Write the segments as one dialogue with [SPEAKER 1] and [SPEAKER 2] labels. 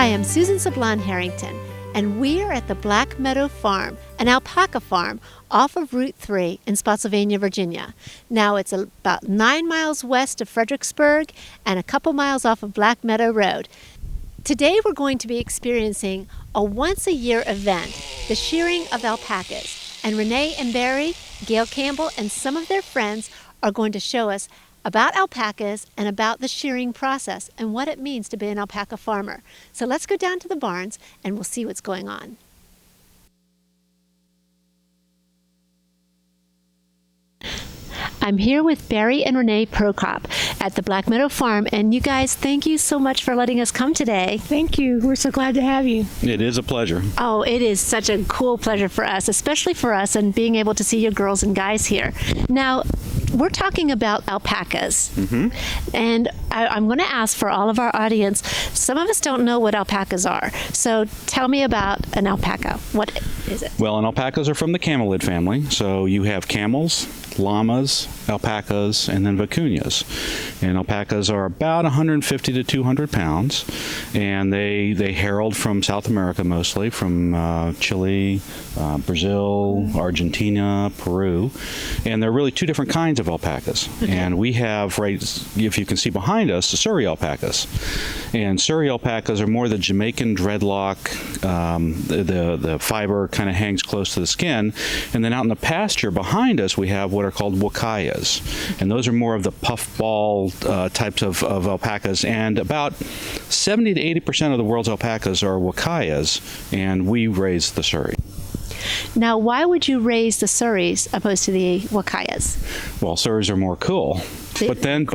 [SPEAKER 1] Hi, I'm Susan Sablon Harrington, and we're at the Black Meadow Farm, an alpaca farm off of Route 3 in Spotsylvania, Virginia. Now it's about 9 miles west of Fredericksburg and a couple miles off of Black Meadow Road. Today we're going to be experiencing a once-a-year event, the shearing of alpacas. And Renee and Barry, Gail Campbell, and some of their friends are going to show us about alpacas and about the shearing process and what it means to be an alpaca farmer. So let's go down to the barns and we'll see what's going on. I'm here with Barry and Renee Prokop at the Black Meadow Farm, and you guys, thank you so much for letting us come today.
[SPEAKER 2] Thank you. We're so glad to have you.
[SPEAKER 3] It is a pleasure.
[SPEAKER 1] Oh, it is such a cool pleasure for us, especially for us, and being able to see you girls and guys here. Now, we're talking about alpacas, and I'm going to ask for all of our audience, some of us don't know what alpacas are, so tell me about an alpaca. What is it?
[SPEAKER 3] Well, and alpacas are from the camelid family, so you have camels, llamas, alpacas, and then vicuñas. And alpacas are about 150 to 200 pounds, and they herald from South America mostly, from Chile, Brazil, Argentina, Peru, and there are really two different kinds of alpacas. Okay. And we have, right, if you can see behind us, the Surrey alpacas. And Surrey alpacas are more the Jamaican dreadlock. The fiber kind of hangs close to the skin. And then out in the pasture behind us, we have what are called wakayas. And those are more of the puffball types of alpacas. And about 70 to 80% of the world's alpacas are wakayas, and we raise the Surrey.
[SPEAKER 1] Now, why would you raise the Surreys opposed to the wakayas?
[SPEAKER 3] Well, Surreys are more cool. But then,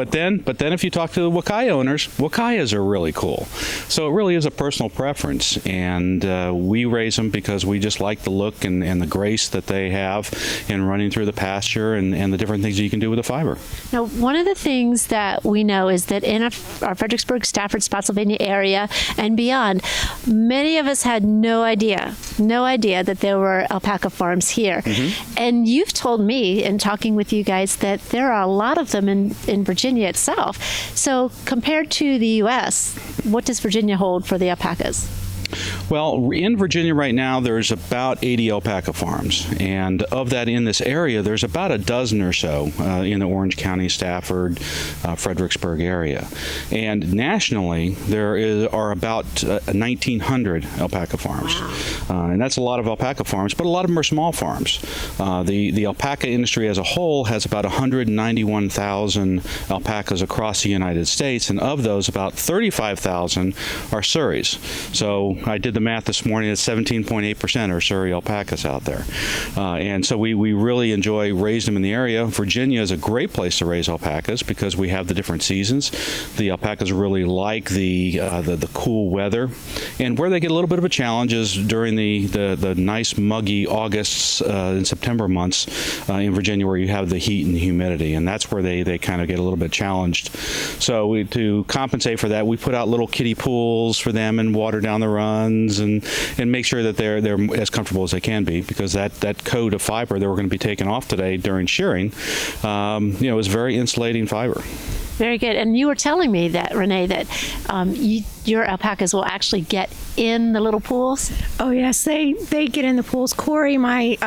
[SPEAKER 3] if you talk to the wakaya owners, wakayas are really cool. So it really is a personal preference, and we raise them because we just like the look and the grace that they have in running through the pasture and the different things you can do with the fiber. Now,
[SPEAKER 1] one of the things that we know is that in our Fredericksburg, Stafford, Spotsylvania area and beyond, many of us had no idea that there were alpaca farms here. And you've told me in talking with you guys that there are a lot of them in Virginia itself. So compared to the U.S., what does Virginia hold for the alpacas?
[SPEAKER 3] Well, in Virginia right now, there's about 80 alpaca farms. And of that in this area, there's about a dozen or so in the Orange County, Stafford, Fredericksburg area. And nationally, there are about 1,900 alpaca farms. Wow. And that's a lot of alpaca farms, but a lot of them are small farms. The alpaca industry as a whole has about 191,000 alpacas across the United States, and of those, about 35,000 are Surreys. So I did the math this morning, it's 17.8% are Surrey alpacas out there. And so we really enjoy raising them in the area. Virginia is a great place to raise alpacas because we have the different seasons. The alpacas really like the cool weather. And where they get a little bit of a challenge is during the nice muggy August and September months in Virginia, where you have the heat and the humidity. And that's where they kind of get a little bit challenged. So to compensate for that, we put out little kiddie pools for them and water down the runs and make sure that they're as comfortable as they can be, because that coat of fiber that we're going to be taking off today during shearing, is very insulating fiber.
[SPEAKER 1] Very good. And you were telling me that, Renee, that your alpacas will actually get in the little pools?
[SPEAKER 2] Oh, yes. They get in the pools. Corey, my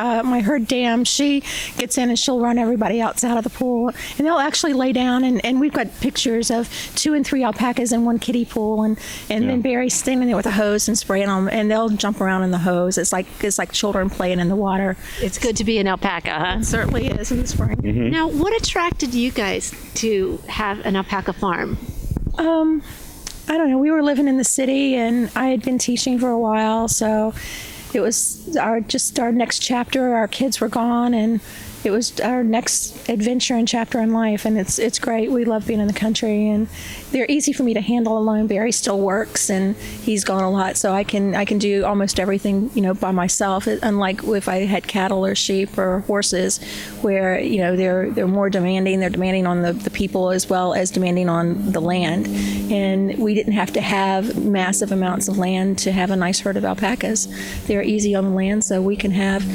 [SPEAKER 2] herd dam, she gets in and she'll run everybody else out of the pool. And they'll actually lay down, and we've got pictures of 2 and 3 alpacas in one kiddie pool, and then Barry's standing there with a hose and spraying them, and they'll jump around in the hose. It's like children playing in the water.
[SPEAKER 1] It's good to be an alpaca, huh?
[SPEAKER 2] It certainly is in the spring.
[SPEAKER 1] Now, what attracted you guys to have an alpaca farm?
[SPEAKER 2] I don't know. We were living in the city, and I had been teaching for a while, so it was our next chapter. Our kids were gone, and it was our next adventure and chapter in life, and it's great. We love being in the country, and they're easy for me to handle alone. Barry still works, and he's gone a lot, so I can do almost everything by myself. Unlike if I had cattle or sheep or horses, where they're more demanding. They're demanding on the people as well as demanding on the land, and we didn't have to have massive amounts of land to have a nice herd of alpacas. They're easy on the land, so we can have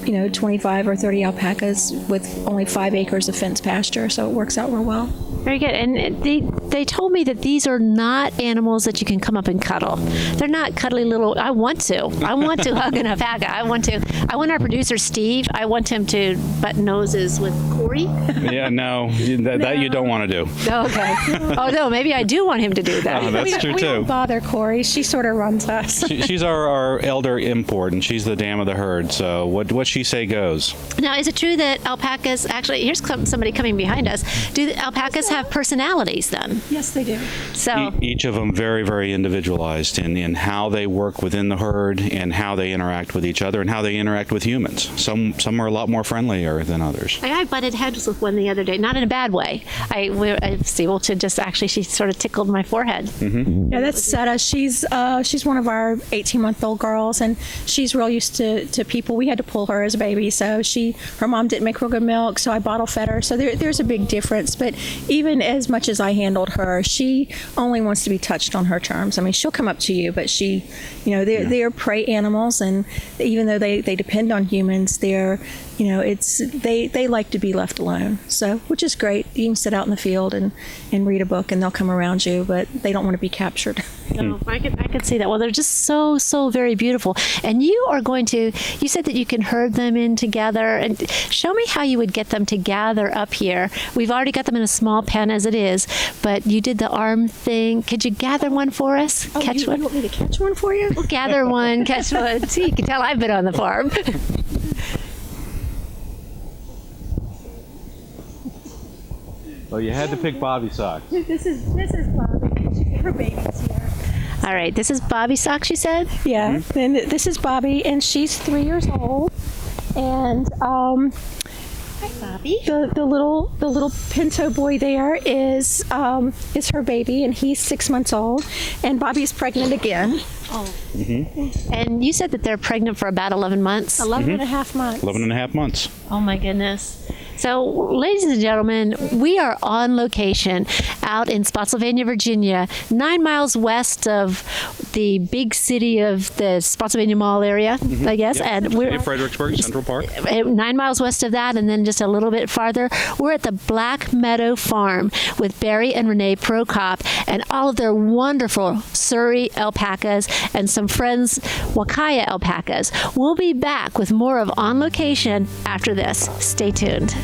[SPEAKER 2] 25 or 30 alpacas with only 5 acres of fenced pasture, so it works out real well.
[SPEAKER 1] Very good. And they told me that these are not animals that you can come up and cuddle. They're not cuddly little. I want to hug an alpaca. I want our producer Steve. I want him to butt noses with Corey.
[SPEAKER 3] Yeah, no, that you don't want to do.
[SPEAKER 1] Oh, okay. Oh no, maybe I do want him to do that.
[SPEAKER 3] Oh, that's true
[SPEAKER 2] we
[SPEAKER 3] too.
[SPEAKER 2] don't bother Corey. She sort of runs us.
[SPEAKER 3] She's our elder import, and she's the dam of the herd. So what she say goes.
[SPEAKER 1] Now, is it true that alpacas, actually, here's somebody coming behind us. Do the alpacas have personalities then?
[SPEAKER 2] Yes, they do.
[SPEAKER 1] So
[SPEAKER 3] Each of them very, very individualized in how they work within the herd and how they interact with each other and how they interact with humans. Some are a lot more friendlier than others.
[SPEAKER 1] I butted heads with one the other day, not in a bad way. I was able to just actually, she sort of tickled my forehead.
[SPEAKER 3] Mm-hmm.
[SPEAKER 2] Yeah, that's Seta. She's one of our 18-month-old girls, and she's real used to people. We had to pull her as a baby, so her mom didn't make real good milk, so I bottle fed her. So there's a big difference. But even as much as I handled her, she only wants to be touched on her terms. I mean, she'll come up to you, but they're prey animals, and even though they depend on humans, they like to be left alone. So, which is great. You can sit out in the field and read a book, and they'll come around you, but they don't want to be captured.
[SPEAKER 1] No, I could see that. Well, they're just so very beautiful. And you said that you can herd them in together. And show me how you would get them to gather up here. We've already got them in a small pen as it is, but you did the arm thing. Could you gather one for us? Catch one?
[SPEAKER 2] You want me to catch one for you?
[SPEAKER 1] We'll gather one, catch one. See, you can tell I've been on the farm.
[SPEAKER 3] Well, you had to pick Bobby Socks.
[SPEAKER 2] This is Bobby. Her baby's here.
[SPEAKER 1] All right, this is Bobby Socks, you said?
[SPEAKER 2] Yeah, and this is Bobby, and she's 3 years old. And
[SPEAKER 1] Hi, Bobby.
[SPEAKER 2] the little pinto boy there is her baby, and he's 6 months old. And Bobby's pregnant again.
[SPEAKER 1] Oh. Mm-hmm. And you said that they're pregnant for about 11 months?
[SPEAKER 2] 11 and a half months.
[SPEAKER 3] 11 and a half months.
[SPEAKER 1] Oh, my goodness. So, ladies and gentlemen, we are on location out in Spotsylvania, Virginia, 9 miles west of the big city of the Spotsylvania Mall area, I guess.
[SPEAKER 3] Yep.
[SPEAKER 1] And we're
[SPEAKER 3] in Fredericksburg, Central Park.
[SPEAKER 1] 9 miles west of that, and then just a little bit farther, we're at the Black Meadow Farm with Barry and Renee Prokop and all of their wonderful Surrey alpacas and some friends Wakaya alpacas. We'll be back with more of On Location after this. Stay tuned.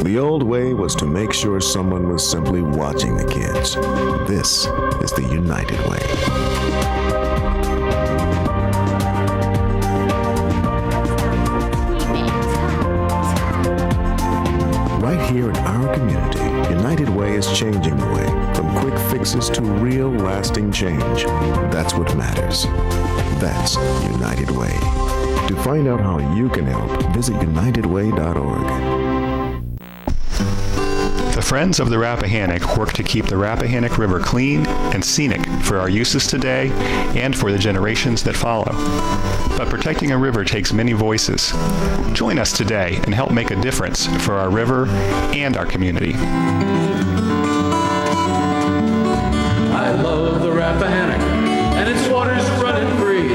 [SPEAKER 4] The old way was to make sure someone was simply watching the kids. This is the United Way. Right here in our community, United Way is changing the way, from quick fixes to real lasting change. That's what matters. That's United Way. To find out how you can help, visit unitedway.org.
[SPEAKER 5] The Friends of the Rappahannock work to keep the Rappahannock River clean and scenic for our uses today and for the generations that follow. But protecting a river takes many voices. Join us today and help make a difference for our river and our community.
[SPEAKER 6] I love the Rappahannock and its waters running free.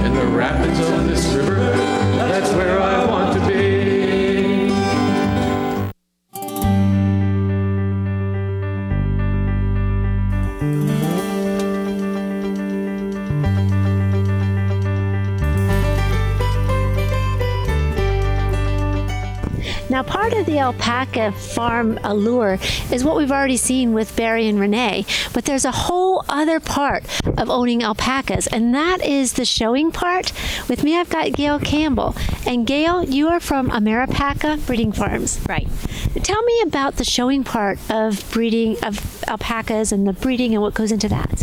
[SPEAKER 6] In the rapids of this river, that's where I want to be.
[SPEAKER 1] Now, part of the alpaca farm allure is what we've already seen with Barry and Renee, but there's a whole other part of owning alpacas, and that is the showing part. With me, I've got Gail Campbell. And Gail, you are from Alpaca Breeding Farms.
[SPEAKER 7] Right.
[SPEAKER 1] Tell me about the showing part of breeding of alpacas and the breeding and what goes into that.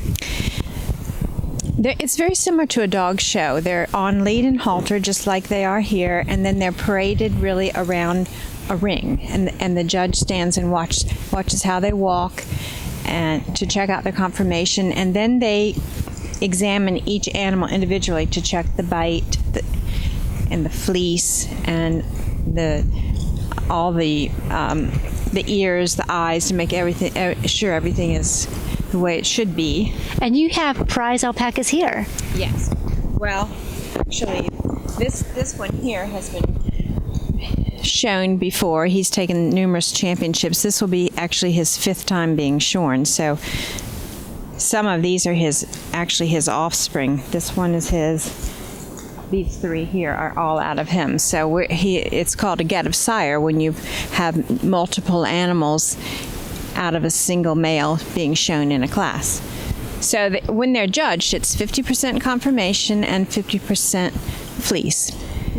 [SPEAKER 7] It's very similar to a dog show. They're on lead and halter just like they are here, and then they're paraded really around a ring, and the judge stands and watches how they walk and to check out their conformation, and then they examine each animal individually to check the bite and the fleece and all the ears, the eyes, to make sure everything is the way it should be.
[SPEAKER 1] And you have prize alpacas here.
[SPEAKER 7] Yes. Well, actually, this one here has been shown before. He's taken numerous championships. This will be actually his 5th time being shorn. So some of these are his offspring. This one is his. These 3 here are all out of him. So it's called a get of sire when you have multiple animals out of a single male being shown in a class. So when they're judged, it's 50% conformation and 50% fleece.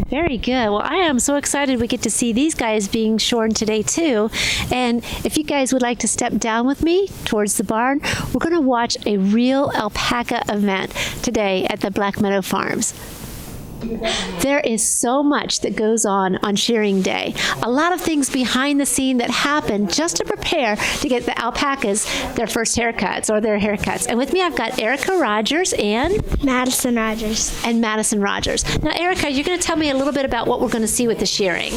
[SPEAKER 1] Very good. Well, I am so excited we get to see these guys being shorn today, too. And if you guys would like to step down with me towards the barn, we're going to watch a real alpaca event today at the Black Meadow Farms. There is so much that goes on shearing day. A lot of things behind the scene that happen just to prepare to get the alpacas their first haircuts or their haircuts. And with me, I've got Erica Rogers and
[SPEAKER 8] Madison Rogers.
[SPEAKER 1] Now, Erica, you're going to tell me a little bit about what we're going to see with the shearing.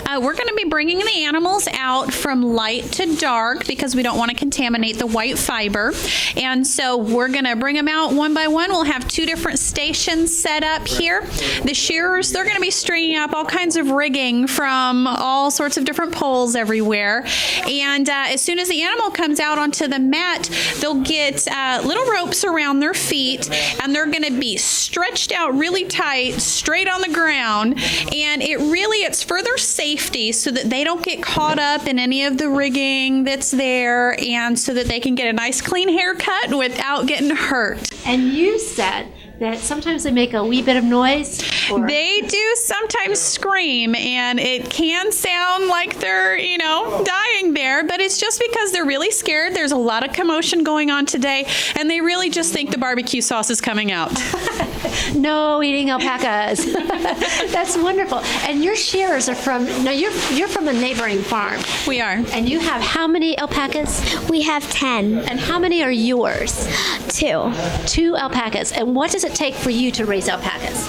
[SPEAKER 9] We're going to be bringing the animals out from light to dark because we don't want to contaminate the white fiber. And so we're going to bring them out one by one. We'll have 2 different stations set up here. The shearers, they're going to be stringing up all kinds of rigging from all sorts of different poles everywhere. And as soon as the animal comes out onto the mat, they'll get little ropes around their feet, and they're going to be stretched out really tight, straight on the ground. And it's for their safety so that they don't get caught up in any of the rigging that's there, and so that they can get a nice clean haircut without getting hurt.
[SPEAKER 1] And you said that sometimes they make a wee bit of noise?
[SPEAKER 9] They do sometimes scream, and it can sound like they're, dying there, but it's just because they're really scared. There's a lot of commotion going on today, and they really just think the barbecue sauce is coming out.
[SPEAKER 1] No eating alpacas. That's wonderful. And your shearers are you're from a neighboring farm.
[SPEAKER 9] We are.
[SPEAKER 1] And you have how many alpacas?
[SPEAKER 8] We have 10.
[SPEAKER 1] And how many are yours?
[SPEAKER 8] 2.
[SPEAKER 1] 2 alpacas. And what does it take for you to raise alpacas?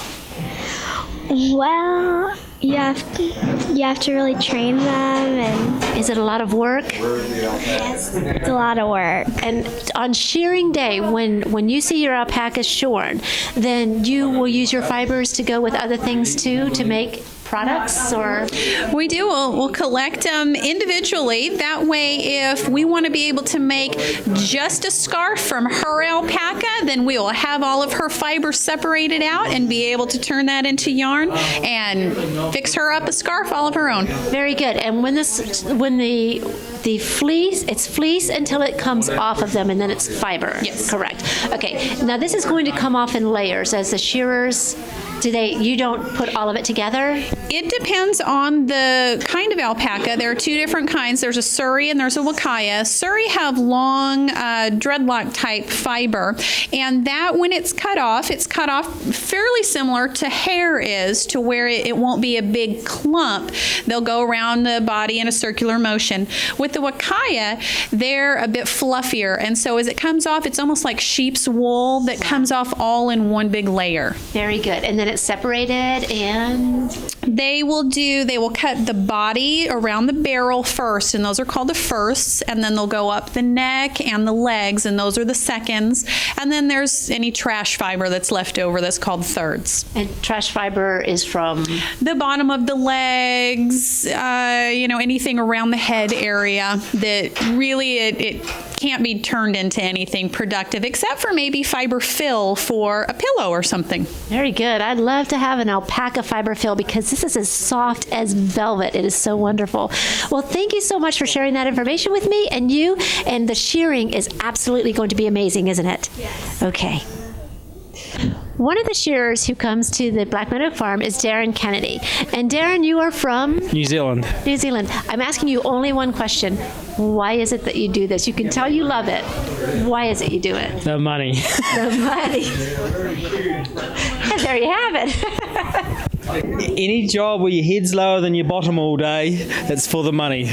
[SPEAKER 8] Well, you have to really train them, and
[SPEAKER 1] is it a lot of work?
[SPEAKER 8] yes, it's a lot of work.
[SPEAKER 1] And on shearing day, when you see your alpacas shorn, then you will use your fibers to go with other things too to make products, or?
[SPEAKER 9] We do. We'll collect them individually. That way, if we want to be able to make just a scarf from her alpaca, then we will have all of her fibers separated out and be able to turn that into yarn and fix her up a scarf all of her own.
[SPEAKER 1] Very good. And when the fleece, it's fleece until it comes off of them, and then it's fiber.
[SPEAKER 9] Yes.
[SPEAKER 1] Correct. Okay. Now this is going to come off in layers as the shearers. You don't put all of it together?
[SPEAKER 9] It depends on the kind of alpaca. There are 2 different kinds. There's a Surrey and there's a Wakaya. Surrey have long dreadlock type fiber, and that when it's cut off fairly similar to hair is, to where it won't be a big clump. They'll go around the body in a circular motion. With the Wakaya, they're a bit fluffier, and so as it comes off, it's almost like sheep's wool that comes off all in one big layer.
[SPEAKER 1] Very good. And then it's separated, and
[SPEAKER 9] they will cut the body around the barrel first, and those are called the firsts, and then they'll go up the neck and the legs, and those are the seconds, and then there's any trash fiber that's left over that's called thirds.
[SPEAKER 1] And trash fiber is from
[SPEAKER 9] the bottom of the legs, anything around the head area that really it can't be turned into anything productive except for maybe fiber fill for a pillow or something.
[SPEAKER 1] Very good. I'd love to have an alpaca fiber fill because this is as soft as velvet. It is so wonderful. Well, thank you so much for sharing that information with me and you. And the shearing is absolutely going to be amazing, isn't it?
[SPEAKER 8] Yes.
[SPEAKER 1] Okay. One of the shearers who comes to the Black Meadow Farm is Darren Kennedy. And Darren, you are from?
[SPEAKER 10] New Zealand.
[SPEAKER 1] New Zealand. I'm asking you only one question. Why is it that you do this? You can tell you love it. Why is it you do it?
[SPEAKER 10] The money.
[SPEAKER 1] The money. And there you have it.
[SPEAKER 10] Any job where your head's lower than your bottom all day, it's for the money.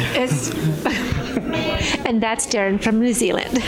[SPEAKER 1] And that's Darren from New Zealand.